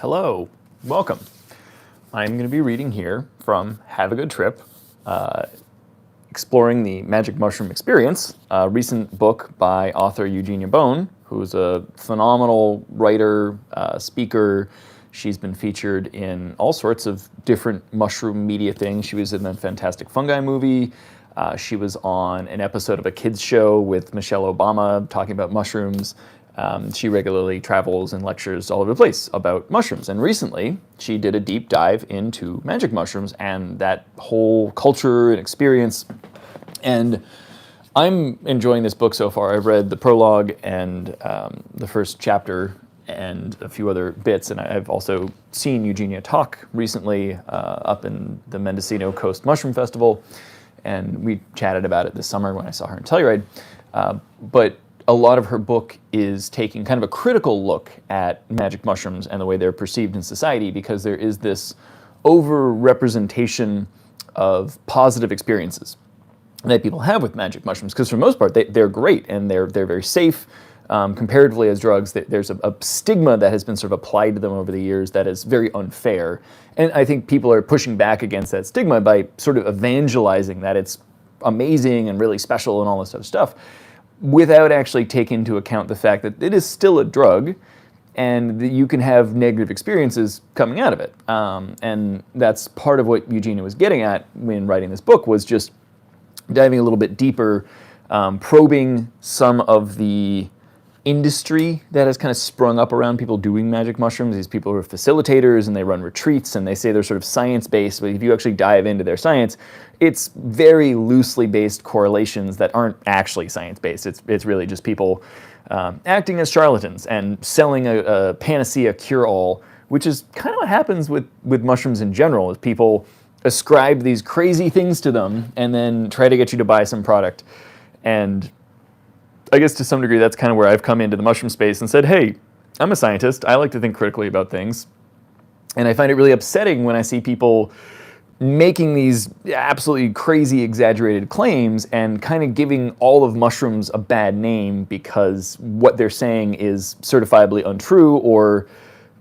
Hello, welcome. I'm going to be reading here from Have a Good Trip, Exploring the Magic Mushroom Experience, a recent book by author Eugenia Bone, who's a phenomenal writer, speaker. She's been featured in all sorts of different mushroom media things. She was in the Fantastic Fungi movie. She was on an episode of a kids show with Michelle Obama talking about mushrooms. She regularly travels and lectures all over the place about mushrooms. And recently, she did a deep dive into magic mushrooms and that whole culture and experience. And I'm enjoying this book so far. I've read the prologue and the first chapter and a few other bits. And I've also seen Eugenia talk recently up in the Mendocino Coast Mushroom Festival. And we chatted about it this summer when I saw her in Telluride. But a lot of her book is taking kind of a critical look at magic mushrooms and the way they're perceived in society, because there is this over-representation of positive experiences that people have with magic mushrooms. Because for the most part, they're great and they're very safe. Comparatively as drugs, there's a stigma that has been sort of applied to them over the years that is very unfair. And I think people are pushing back against that stigma by sort of evangelizing that it's amazing and really special and all this other stuff, without actually taking into account the fact that it is still a drug and that you can have negative experiences coming out of it. And that's part of what Eugenia was getting at when writing this book, was just diving a little bit deeper, probing some of the industry that has kind of sprung up around people doing magic mushrooms. These people are facilitators and they run retreats and they say they're sort of science-based, but if you actually dive into their science, it's very loosely based correlations that aren't actually science-based. It's really just people acting as charlatans and selling a panacea cure-all, which is kind of what happens with mushrooms in general, is people ascribe these crazy things to them and then try to get you to buy some product. And I guess to some degree, that's kind of where I've come into the mushroom space and said, hey, I'm a scientist. I like to think critically about things. And I find it really upsetting when I see people making these absolutely crazy, exaggerated claims and kind of giving all of mushrooms a bad name because what they're saying is certifiably untrue, or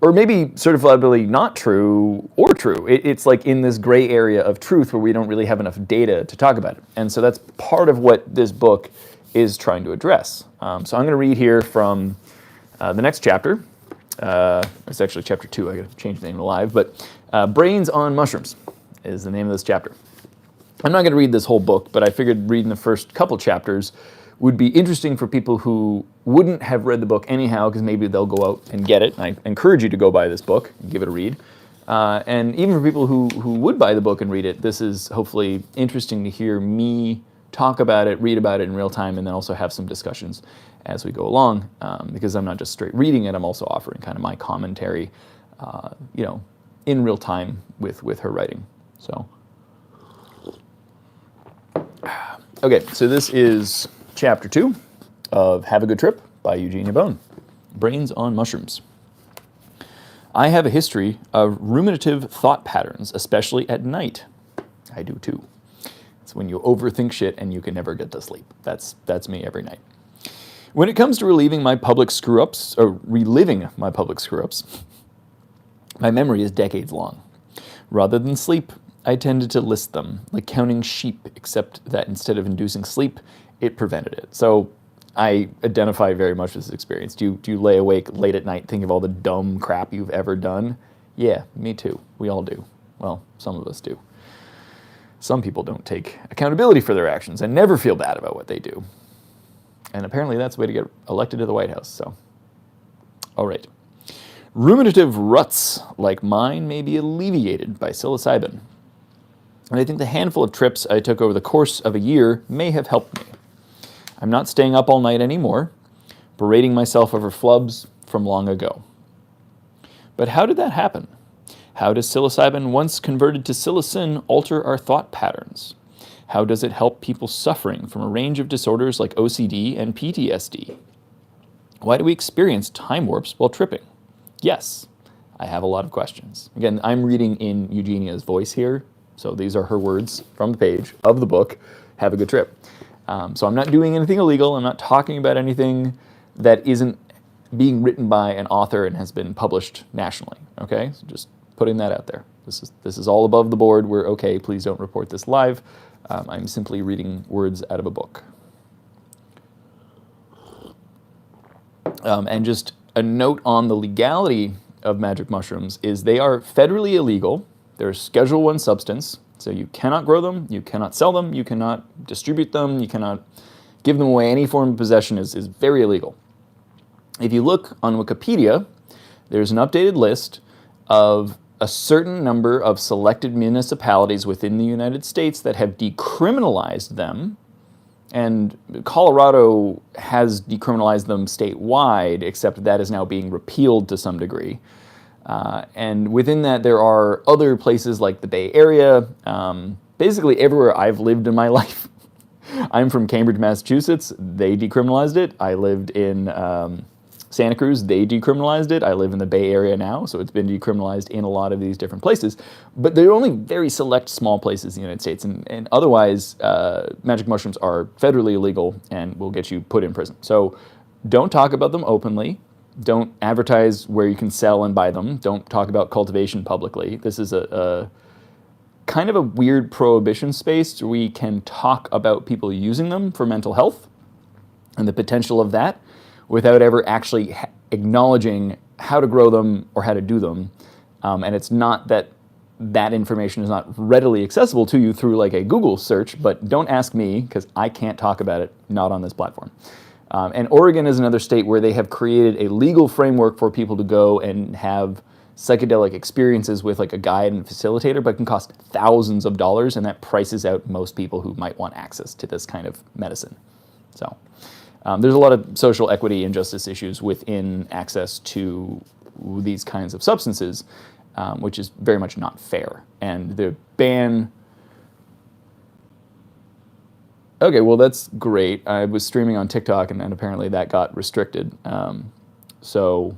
maybe certifiably not true or true. It's like in this gray area of truth where we don't really have enough data to talk about it. And so that's part of what this book is trying to address. So I'm going to read here from the next chapter. It's actually chapter 2. I got to change the name to live, but Brains on Mushrooms is the name of this chapter. I'm not going to read this whole book, but I figured reading the first couple chapters would be interesting for people who wouldn't have read the book anyhow, because maybe they'll go out and get it. I encourage you to go buy this book and give it a read. And even for people who would buy the book and read it, this is hopefully interesting to hear me talk about it, read about it in real time, and then also have some discussions as we go along, because I'm not just straight reading it, I'm also offering kind of my commentary, in real time with her writing. So, okay, so this is chapter 2 of Have a Good Trip by Eugenia Bone, Brains on Mushrooms. I have a history of ruminative thought patterns, especially at night. I do too. It's when you overthink shit and you can never get to sleep. That's me every night. When it comes to reliving my public screw-ups, my memory is decades long. Rather than sleep, I tended to list them, like counting sheep, except that instead of inducing sleep, it prevented it. So I identify very much with this experience. Do you lay awake late at night thinking of all the dumb crap you've ever done? Yeah, me too. We all do. Well, some of us do. Some people don't take accountability for their actions and never feel bad about what they do. And apparently that's the way to get elected to the White House, so. All right. Ruminative ruts like mine may be alleviated by psilocybin. And I think the handful of trips I took over the course of a year may have helped me. I'm not staying up all night anymore, berating myself over flubs from long ago. But how did that happen? How does psilocybin, once converted to psilocin, alter our thought patterns? How does it help people suffering from a range of disorders like OCD and PTSD? Why do we experience time warps while tripping? Yes, I have a lot of questions. Again, I'm reading in Eugenia's voice here, so these are her words from the page of the book, Have a Good Trip. So I'm not doing anything illegal. I'm not talking about anything that isn't being written by an author and has been published nationally. Okay, so just putting that out there. This is all above the board. We're okay. Please don't report this live. I'm simply reading words out of a book. And just a note on the legality of magic mushrooms is they are federally illegal. They're a Schedule I substance, so you cannot grow them, you cannot sell them, you cannot distribute them, you cannot give them away. Any form of possession is very illegal. If you look on Wikipedia, there's an updated list of a certain number of selected municipalities within the United States that have decriminalized them. And Colorado has decriminalized them statewide, except that is now being repealed to some degree. And within that, there are other places like the Bay Area, basically everywhere I've lived in my life. I'm from Cambridge, Massachusetts. They decriminalized it. I lived in Santa Cruz. They decriminalized it. I live in the Bay Area now, so it's been decriminalized in a lot of these different places. But there are only very select small places in the United States, and otherwise, magic mushrooms are federally illegal and will get you put in prison. So don't talk about them openly. Don't advertise where you can sell and buy them. Don't talk about cultivation publicly. This is a kind of a weird prohibition space where we can talk about people using them for mental health and the potential of that without ever actually acknowledging how to grow them or how to do them. And it's not that that information is not readily accessible to you through like a Google search, but don't ask me because I can't talk about it, not on this platform. And Oregon is another state where they have created a legal framework for people to go and have psychedelic experiences with like a guide and facilitator, but it can cost thousands of dollars, and that prices out most people who might want access to this kind of medicine. So there's a lot of social equity and justice issues within access to these kinds of substances, which is very much not fair. And the ban... Okay, well, that's great. I was streaming on TikTok, and apparently that got restricted. So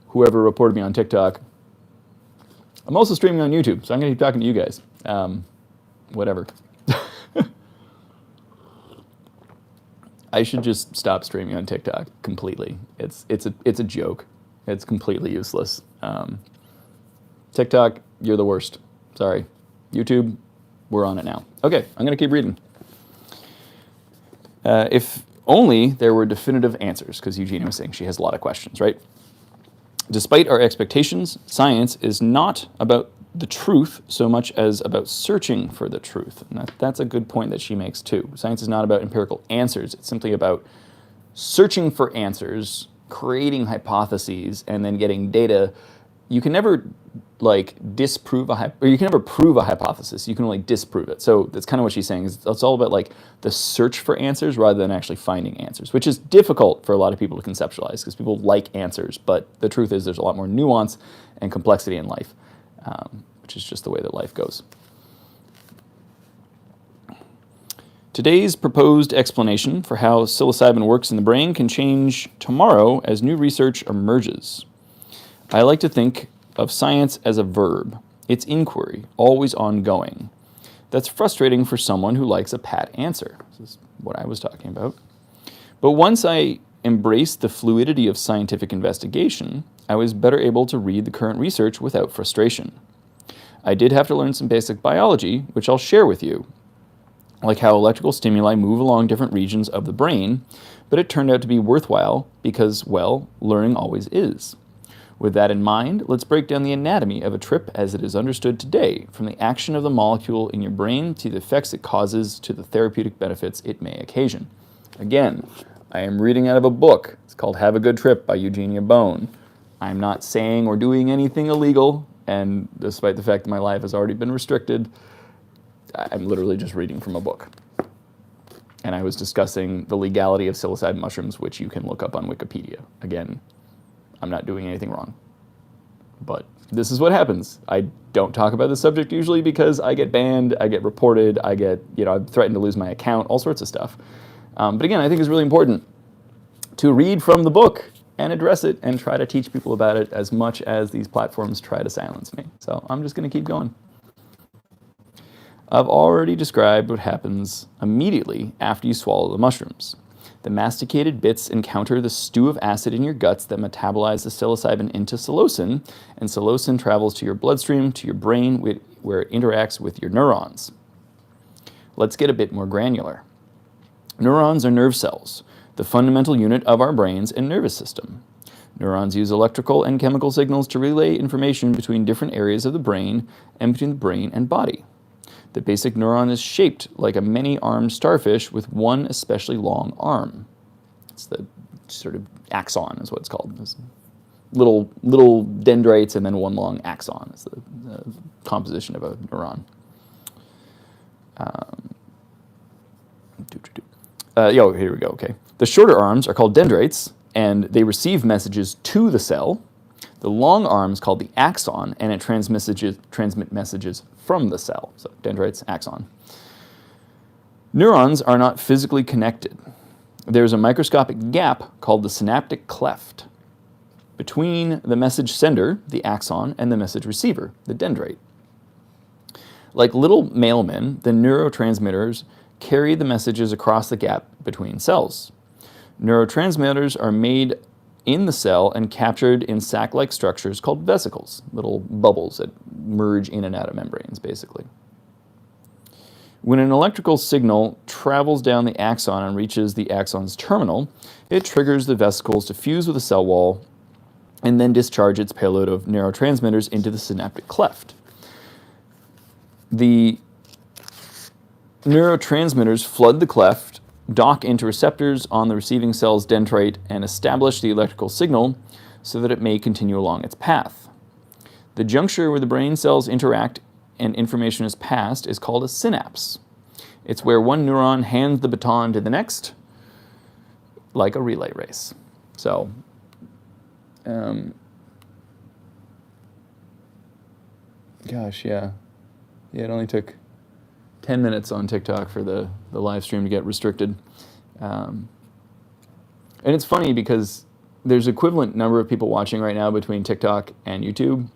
whoever reported me on TikTok, I'm also streaming on YouTube, so I'm going to keep talking to you guys. Whatever. I should just stop streaming on TikTok completely. It's a joke. It's completely useless. TikTok, you're the worst. Sorry. YouTube, we're on it now. Okay, I'm going to keep reading. If only there were definitive answers, because Eugenia was saying she has a lot of questions, right? Despite our expectations, science is not about the truth so much as about searching for the truth. And that's a good point that she makes too. Science is not about empirical answers. It's simply about searching for answers, creating hypotheses, and then getting data. You can never like disprove or you can never prove a hypothesis. You can only disprove it. So that's kind of what she's saying. It's all about like the search for answers rather than actually finding answers, which is difficult for a lot of people to conceptualize because people like answers. But the truth is there's a lot more nuance and complexity in life, which is just the way that life goes. Today's proposed explanation for how psilocybin works in the brain can change tomorrow as new research emerges. I like to think of science as a verb. It's inquiry, always ongoing. That's frustrating for someone who likes a pat answer. This is what I was talking about. But once I embraced the fluidity of scientific investigation, I was better able to read the current research without frustration. I did have to learn some basic biology, which I'll share with you, like how electrical stimuli move along different regions of the brain, but it turned out to be worthwhile because, well, learning always is. With that in mind, let's break down the anatomy of a trip as it is understood today, from the action of the molecule in your brain to the effects it causes to the therapeutic benefits it may occasion. Again, I am reading out of a book. It's called Have a Good Trip by Eugenia Bone. I'm not saying or doing anything illegal, and despite the fact that my life has already been restricted, I'm literally just reading from a book. And I was discussing the legality of psilocybin mushrooms, which you can look up on Wikipedia. Again, I'm not doing anything wrong. But this is what happens. I don't talk about this subject usually because I get banned, I get reported, I'm threatened to lose my account, all sorts of stuff. But again, I think it's really important to read from the book and address it and try to teach people about it as much as these platforms try to silence me. So I'm just going to keep going. I've already described what happens immediately after you swallow the mushrooms. The masticated bits encounter the stew of acid in your guts that metabolize the psilocybin into psilocin, and psilocin travels to your bloodstream, to your brain, where it interacts with your neurons. Let's get a bit more granular. Neurons are nerve cells, the fundamental unit of our brains and nervous system. Neurons use electrical and chemical signals to relay information between different areas of the brain and between the brain and body. The basic neuron is shaped like a many-armed starfish with one especially long arm. It's the sort of axon is what it's called. There's little dendrites and then one long axon is the composition of a neuron. Here we go, okay. The shorter arms are called dendrites, and they receive messages to the cell. The long arm is called the axon, and it transmit messages from the cell. So dendrites, axon. Neurons are not physically connected. There's a microscopic gap called the synaptic cleft between the message sender, the axon, and the message receiver, the dendrite. Like little mailmen, the neurotransmitters carry the messages across the gap between cells. Neurotransmitters are made in the cell and captured in sac-like structures called vesicles, little bubbles that merge in and out of membranes, basically. When an electrical signal travels down the axon and reaches the axon's terminal, it triggers the vesicles to fuse with the cell wall and then discharge its payload of neurotransmitters into the synaptic cleft. The neurotransmitters flood the cleft, dock into receptors on the receiving cell's dendrite, and establish the electrical signal so that it may continue along its path. The juncture where the brain cells interact and information is passed is called a synapse. It's where one neuron hands the baton to the next, like a relay race. So, it only took 10 minutes on TikTok for the live stream to get restricted. And it's funny because there's equivalent number of people watching right now between TikTok and YouTube.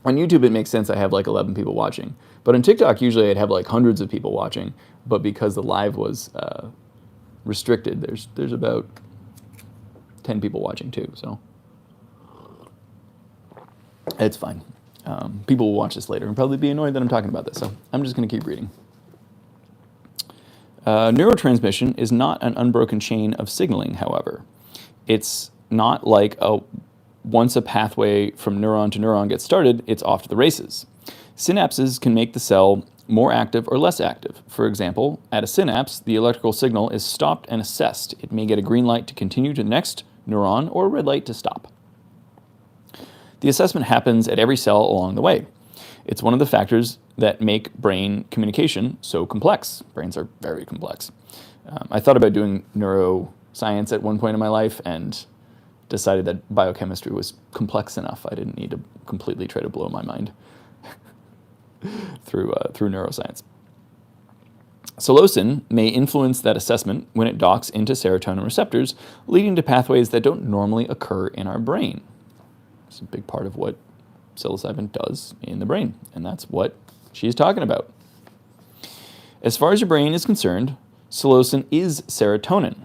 On YouTube, it makes sense I have like 11 people watching. But on TikTok, usually I'd have like hundreds of people watching. But because the live was restricted, there's about 10 people watching too. So it's fine. People will watch this later and probably be annoyed that I'm talking about this. So I'm just going to keep reading. Neurotransmission is not an unbroken chain of signaling, however. It's not like once a pathway from neuron to neuron gets started, it's off to the races. Synapses can make the cell more active or less active. For example, at a synapse, the electrical signal is stopped and assessed. It may get a green light to continue to the next neuron or a red light to stop. The assessment happens at every cell along the way. It's one of the factors that make brain communication so complex. Brains are very complex. I thought about doing neuroscience at one point in my life and decided that biochemistry was complex enough. I didn't need to completely try to blow my mind through neuroscience. Psilocin may influence that assessment when it docks into serotonin receptors, leading to pathways that don't normally occur in our brain. It's a big part of what psilocybin does in the brain, and that's what she's talking about. As far as your brain is concerned, psilocin is serotonin.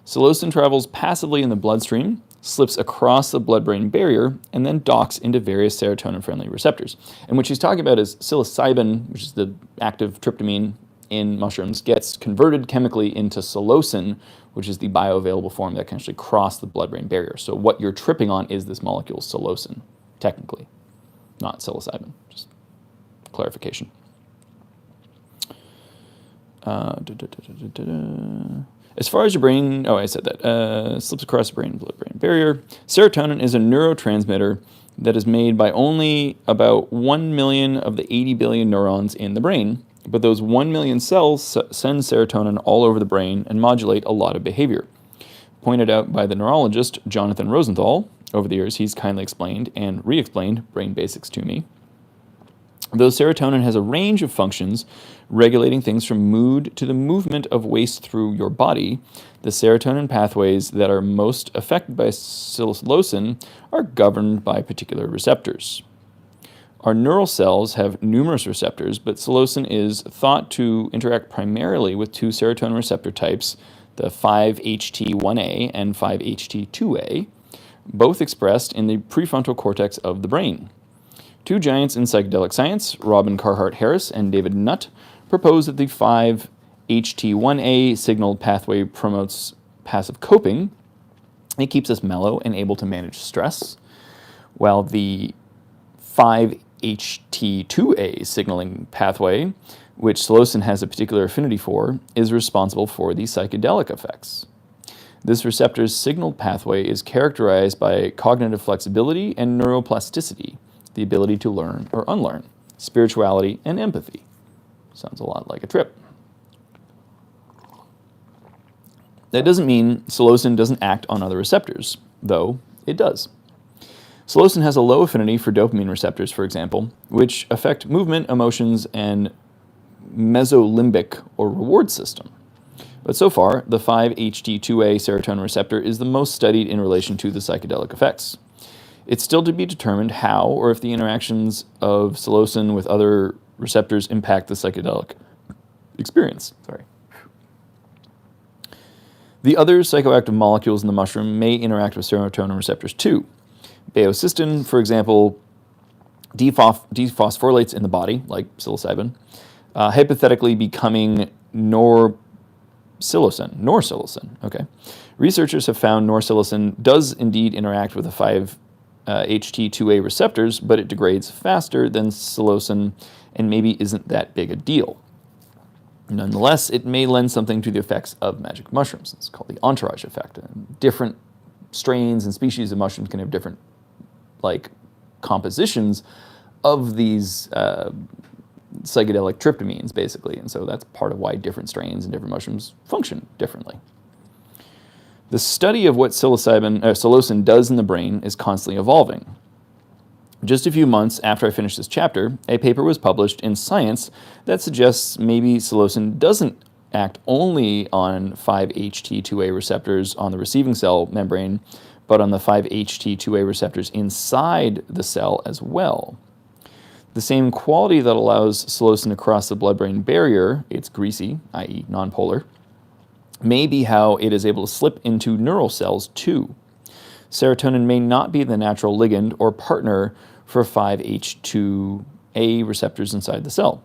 Psilocin travels passively in the bloodstream, slips across the blood-brain barrier, and then docks into various serotonin-friendly receptors. And what she's talking about is psilocybin, which is the active tryptamine in mushrooms, gets converted chemically into psilocin, which is the bioavailable form that can actually cross the blood-brain barrier. So what you're tripping on is this molecule psilocin, technically, not psilocybin. Just clarification. As far as your brain, I said that, slips across the blood-brain barrier. Serotonin is a neurotransmitter that is made by only about 1 million of the 80 billion neurons in the brain, but those 1 million cells send serotonin all over the brain and modulate a lot of behavior. Pointed out by the neurologist Jonathan Rosenthal. Over the years, he's kindly explained and re-explained brain basics to me. Though serotonin has a range of functions, regulating things from mood to the movement of waste through your body, the serotonin pathways that are most affected by psilocin are governed by particular receptors. Our neural cells have numerous receptors, but psilocin is thought to interact primarily with two serotonin receptor types, the 5-HT1A and 5-HT2A, both expressed in the prefrontal cortex of the brain. Two giants in psychedelic science, Robin Carhart Harris and David Nutt, propose that the 5-HT1A signal pathway promotes passive coping. It keeps us mellow and able to manage stress, while the 5-HT2A signaling pathway, which psilocin has a particular affinity for, is responsible for the psychedelic effects. This receptor's signal pathway is characterized by cognitive flexibility and neuroplasticity, the ability to learn or unlearn, spirituality, and empathy. Sounds a lot like a trip. That doesn't mean psilocin doesn't act on other receptors, though it does. Psilocin has a low affinity for dopamine receptors, for example, which affect movement, emotions, and mesolimbic or reward system. But so far, the 5-HT2A serotonin receptor is the most studied in relation to the psychedelic effects. It's still to be determined how or if the interactions of psilocin with other receptors impact the psychedelic experience. The other psychoactive molecules in the mushroom may interact with serotonin receptors too. Baeocystin, for example, dephosphorylates in the body, like psilocybin, hypothetically becoming norpsilocin. Okay. Researchers have found norpsilocin does indeed interact with the 5-HT2A receptors, but it degrades faster than psilocin and maybe isn't that big a deal. Nonetheless, it may lend something to the effects of magic mushrooms. It's called the entourage effect. Different strains and species of mushrooms can have different compositions of these psychedelic tryptamines, basically. And so that's part of why different strains and different mushrooms function differently. The study of what psilocin does in the brain is constantly evolving. Just a few months after I finished this chapter, a paper was published in Science that suggests maybe psilocin doesn't act only on 5-HT2A receptors on the receiving cell membrane, but on the 5-HT2A receptors inside the cell as well. The same quality that allows psilocin to cross the blood-brain barrier, it's greasy, i.e. nonpolar, may be how it is able to slip into neural cells too. Serotonin may not be the natural ligand or partner for 5-H2A receptors inside the cell.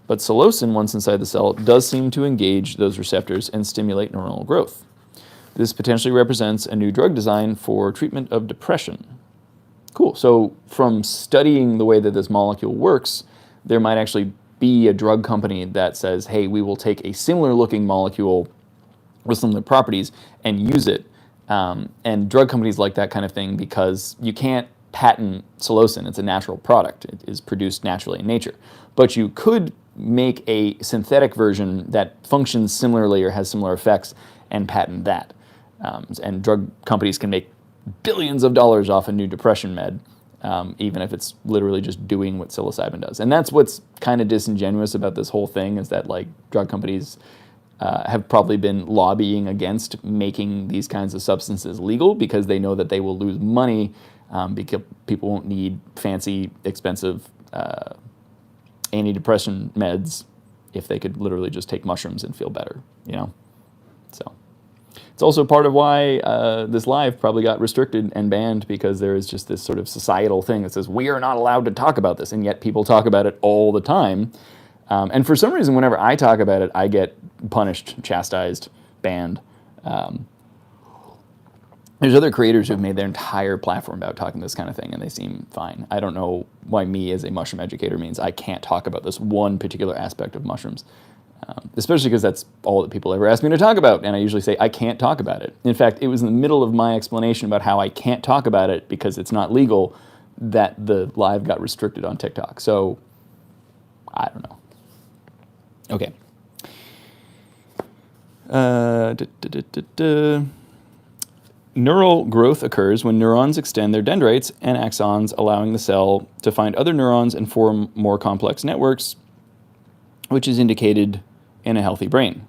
But psilocin, once inside the cell, does seem to engage those receptors and stimulate neuronal growth. This potentially represents a new drug design for treatment of depression. Cool. So from studying the way that this molecule works, there might actually be a drug company that says, hey, we will take a similar looking molecule with similar properties and use it. And drug companies like that kind of thing because you can't patent psilocin. It's a natural product. It is produced naturally in nature. But you could make a synthetic version that functions similarly or has similar effects and patent that. And drug companies can make billions of dollars off a new depression med, even if it's literally just doing what psilocybin does. And that's what's kind of disingenuous about this whole thing is that drug companies have probably been lobbying against making these kinds of substances legal because they know that they will lose money because people won't need fancy, expensive antidepressant meds if they could literally just take mushrooms and feel better, So it's also part of why this live probably got restricted and banned because there is just this sort of societal thing that says we are not allowed to talk about this, and yet people talk about it all the time. And for some reason, whenever I talk about it, I get punished, chastised, banned. There's other creators who've made their entire platform about talking this kind of thing, and they seem fine. I don't know why me as a mushroom educator means I can't talk about this one particular aspect of mushrooms, especially because that's all that people ever ask me to talk about, and I usually say I can't talk about it. In fact, it was in the middle of my explanation about how I can't talk about it because it's not legal that the live got restricted on TikTok. So, I don't know. Okay. Neural growth occurs when neurons extend their dendrites and axons, allowing the cell to find other neurons and form more complex networks, which is indicated in a healthy brain.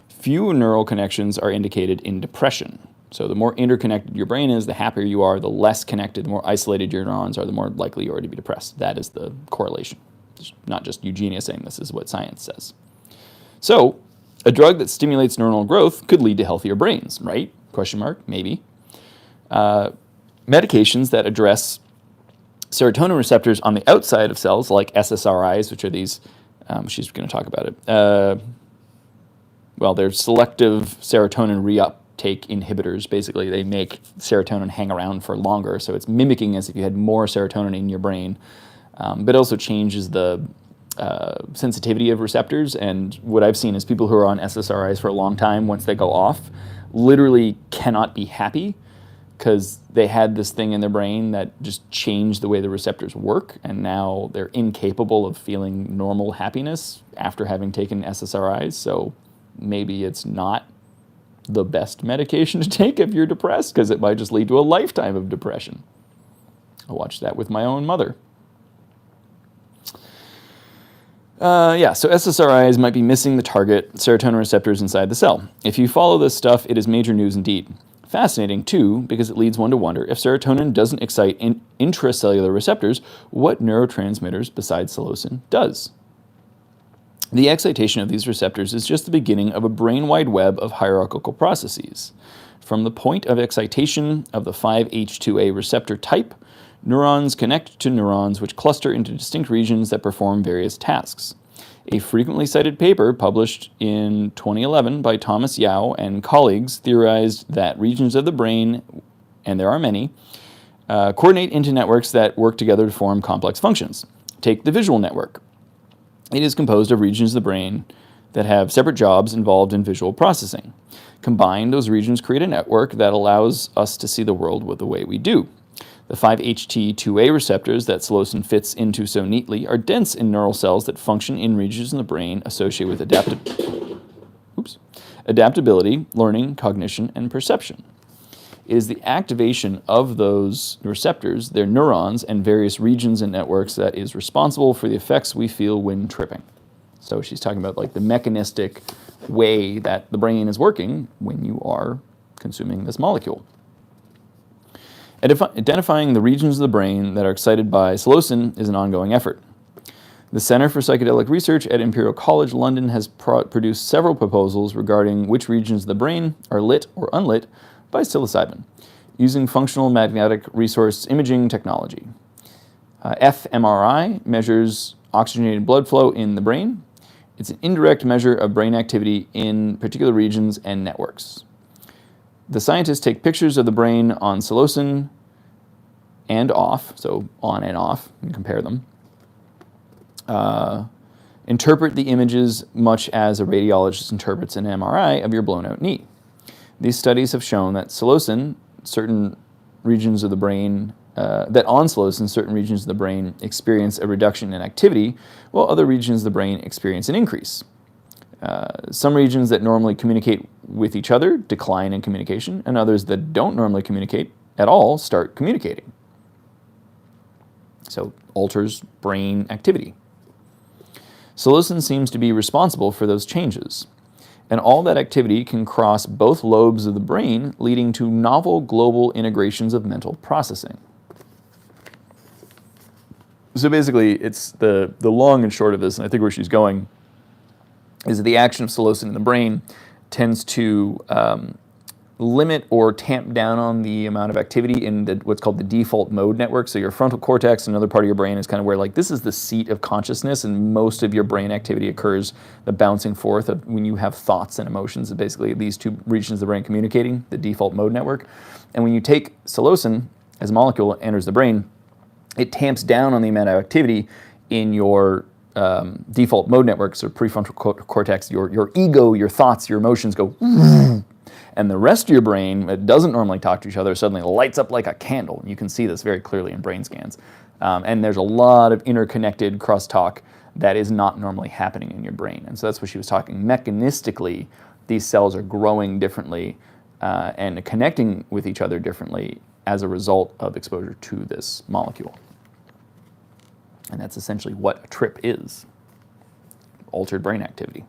Few neural connections are indicated in depression. So the more interconnected your brain is, the happier you are, the less connected, the more isolated your neurons are, the more likely you are to be depressed. That is the correlation. It's not just Eugenia saying this is what science says. So A drug that stimulates neuronal growth could lead to healthier brains, right? Question mark, maybe. Medications that address serotonin receptors on the outside of cells, like SSRIs, which are these, she's going to talk about it. Well, they're selective serotonin reuptake inhibitors. Basically, they make serotonin hang around for longer, so it's mimicking as if you had more serotonin in your brain, but it also changes the sensitivity of receptors. And what I've seen is people who are on SSRIs for a long time, once they go off, literally cannot be happy because they had this thing in their brain that just changed the way the receptors work, and now they're incapable of feeling normal happiness after having taken SSRIs. So maybe it's not the best medication to take if you're depressed, because it might just lead to a lifetime of depression. I watched that with my own mother. So SSRIs might be missing the target serotonin receptors inside the cell. If you follow this stuff, it is major news indeed. Fascinating, too, because it leads one to wonder if serotonin doesn't excite intracellular receptors, what neurotransmitters besides psilocin does. The excitation of these receptors is just the beginning of a brain-wide web of hierarchical processes. From the point of excitation of the 5-H2A receptor type, neurons connect to neurons which cluster into distinct regions that perform various tasks. A frequently cited paper published in 2011 by Thomas Yao and colleagues theorized that regions of the brain, and there are many, coordinate into networks that work together to form complex functions. Take the visual network. It is composed of regions of the brain that have separate jobs involved in visual processing. Combined, those regions create a network that allows us to see the world the way we do. The 5-HT2A receptors that psilocin fits into so neatly are dense in neural cells that function in regions in the brain associated with adaptability, learning, cognition, and perception. It is the activation of those receptors, their neurons, and various regions and networks that is responsible for the effects we feel when tripping. So she's talking about like the mechanistic way that the brain is working when you are consuming this molecule. Identifying the regions of the brain that are excited by psilocin is an ongoing effort. The Center for Psychedelic Research at Imperial College London has produced several proposals regarding which regions of the brain are lit or unlit by psilocybin, using functional magnetic resource imaging technology. fMRI measures oxygenated blood flow in the brain. It's an indirect measure of brain activity in particular regions and networks. The scientists take pictures of the brain on psilocin and off, so on and off, and compare them. Interpret the images much as a radiologist interprets an MRI of your blown-out knee. These studies have shown that certain regions of the brain experience a reduction in activity, while other regions of the brain experience an increase. Some regions that normally communicate with each other decline in communication, and others that don't normally communicate at all start communicating. So, alters brain activity. Psilocin seems to be responsible for those changes, and all that activity can cross both lobes of the brain, leading to novel global integrations of mental processing. So basically, it's the long and short of this, and I think where she's going is that the action of psilocin in the brain tends to limit or tamp down on the amount of activity in what's called the default mode network. So your frontal cortex, another part of your brain, is kind of where like this is the seat of consciousness, and most of your brain activity occurs, the bouncing forth of when you have thoughts and emotions. And basically these two regions of the brain communicating, the default mode network. And when you take psilocin as a molecule enters the brain, it tamps down on the amount of activity in your default mode network, so prefrontal cortex, your ego, your thoughts, your emotions go, and the rest of your brain that doesn't normally talk to each other suddenly lights up like a candle. You can see this very clearly in brain scans. And there's a lot of interconnected crosstalk that is not normally happening in your brain. And so that's what she was talking. Mechanistically, these cells are growing differently and connecting with each other differently as a result of exposure to this molecule. And that's essentially what a trip is, altered brain activity.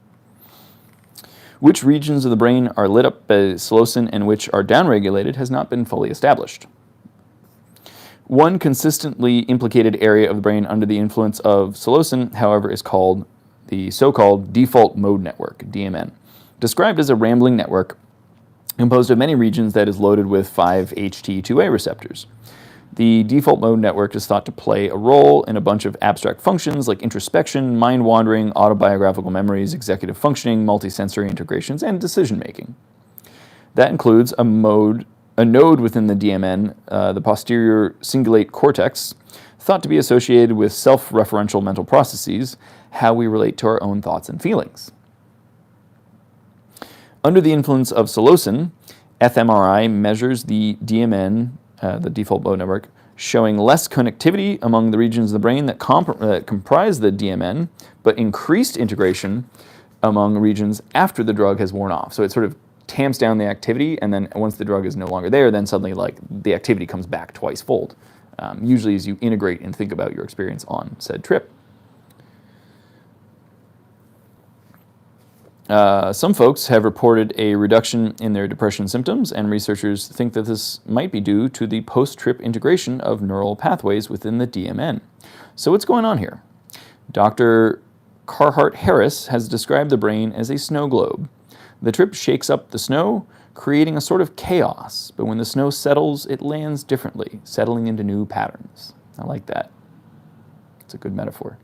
Which regions of the brain are lit up by psilocin and which are downregulated has not been fully established. One consistently implicated area of the brain under the influence of psilocin, however, is called the so-called default mode network, DMN. described as a rambling network composed of many regions that is loaded with 5-HT2A receptors. The default mode network is thought to play a role in a bunch of abstract functions like introspection, mind wandering, autobiographical memories, executive functioning, multisensory integrations, and decision making. That includes a node within the DMN, the posterior cingulate cortex, thought to be associated with self-referential mental processes, how we relate to our own thoughts and feelings. Under the influence of psilocin, fMRI measures the DMN, the default mode network, showing less connectivity among the regions of the brain that comprise the DMN, but increased integration among regions after the drug has worn off. So it sort of tamps down the activity, and then once the drug is no longer there, then suddenly like the activity comes back twice-fold, usually as you integrate and think about your experience on said trip. Some folks have reported a reduction in their depression symptoms, and researchers think that this might be due to the post-trip integration of neural pathways within the DMN. So what's going on here? Dr. Carhart Harris has described the brain as a snow globe. The trip shakes up the snow, creating a sort of chaos, but when the snow settles, it lands differently, settling into new patterns. I like that. It's a good metaphor.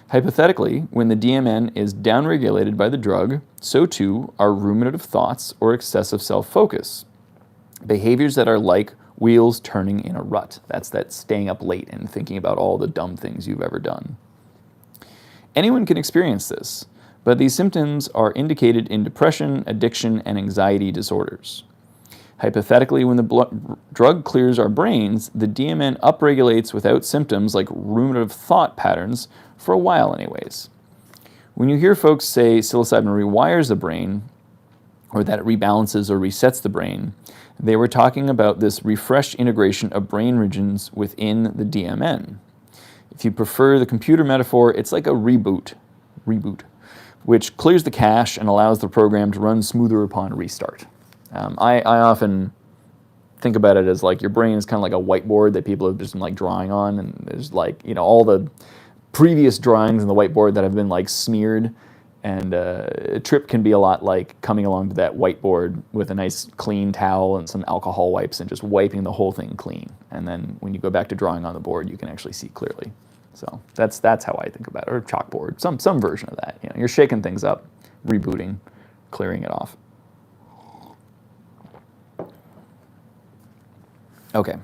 Hypothetically, when the DMN is downregulated by the drug, so too are ruminative thoughts or excessive self-focus. Behaviors that are like wheels turning in a rut. That's that staying up late and thinking about all the dumb things you've ever done. Anyone can experience this, but these symptoms are indicated in depression, addiction, and anxiety disorders. Hypothetically, when the drug clears our brains, the DMN upregulates without symptoms like ruminative thought patterns for a while anyways. When you hear folks say psilocybin rewires the brain, or that it rebalances or resets the brain, they were talking about this refreshed integration of brain regions within the DMN. If you prefer the computer metaphor, it's like a reboot, which clears the cache and allows the program to run smoother upon restart. I often think about it as like your brain is kind of like a whiteboard that people have just been like drawing on, and there's like, you know, all the previous drawings on the whiteboard that have been like smeared, and a trip can be a lot like coming along to that whiteboard with a nice clean towel and some alcohol wipes and just wiping the whole thing clean. And then when you go back to drawing on the board, you can actually see clearly. So that's how I think about it, or chalkboard, some version of that. You know, you're shaking things up, rebooting, clearing it off. Okay.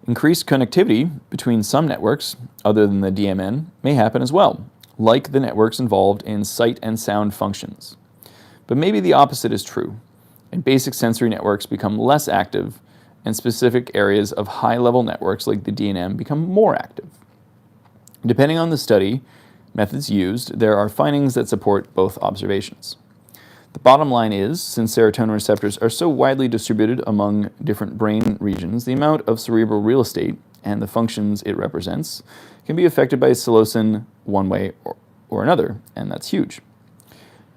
Increased connectivity between some networks, other than the DMN, may happen as well, like the networks involved in sight and sound functions. But maybe the opposite is true, and basic sensory networks become less active, and specific areas of high-level networks like the DNM become more active. Depending on the study methods used, there are findings that support both observations. The bottom line is, since serotonin receptors are so widely distributed among different brain regions, the amount of cerebral real estate and the functions it represents can be affected by psilocin one way or another, and that's huge.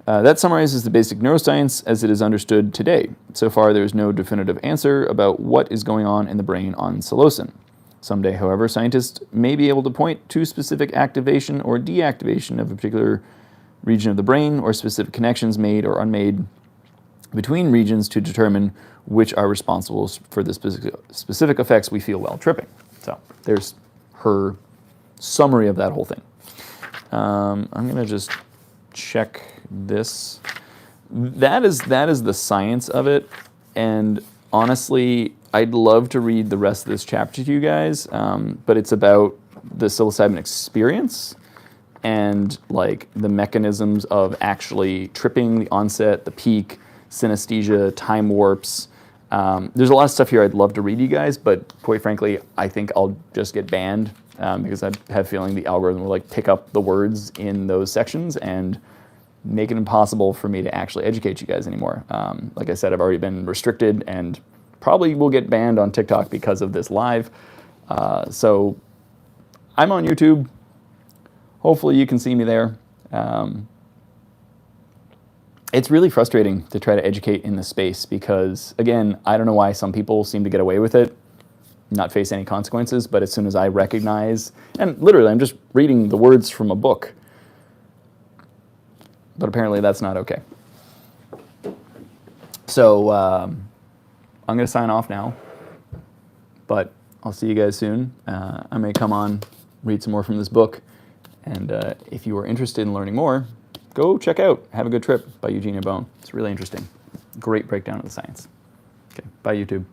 That summarizes the basic neuroscience as it is understood today. So far, there is no definitive answer about what is going on in the brain on psilocin. Someday, however, scientists may be able to point to specific activation or deactivation of a particular region of the brain, or specific connections made or unmade between regions to determine which are responsible for the specific effects we feel while tripping. So there's her summary of that whole thing. I'm going to just check this. That is the science of it, and honestly, I'd love to read the rest of this chapter to you guys, but it's about the psilocybin experience and like the mechanisms of actually tripping, the onset, the peak, synesthesia, time warps. There's a lot of stuff here I'd love to read you guys, but quite frankly, I think I'll just get banned because I have a feeling the algorithm will like pick up the words in those sections and make it impossible for me to actually educate you guys anymore. Like I said, I've already been restricted and probably will get banned on TikTok because of this live. So I'm on YouTube. Hopefully you can see me there. It's really frustrating to try to educate in this space because, again, I don't know why some people seem to get away with it, not face any consequences, but as soon as I recognize, and literally I'm just reading the words from a book, but apparently that's not okay. So I'm going to sign off now, but I'll see you guys soon. I may come on, read some more from this book, and if you are interested in learning more, go check out Have a Good Trip by Eugenia Bone. It's really interesting. Great breakdown of the science. Okay, bye YouTube.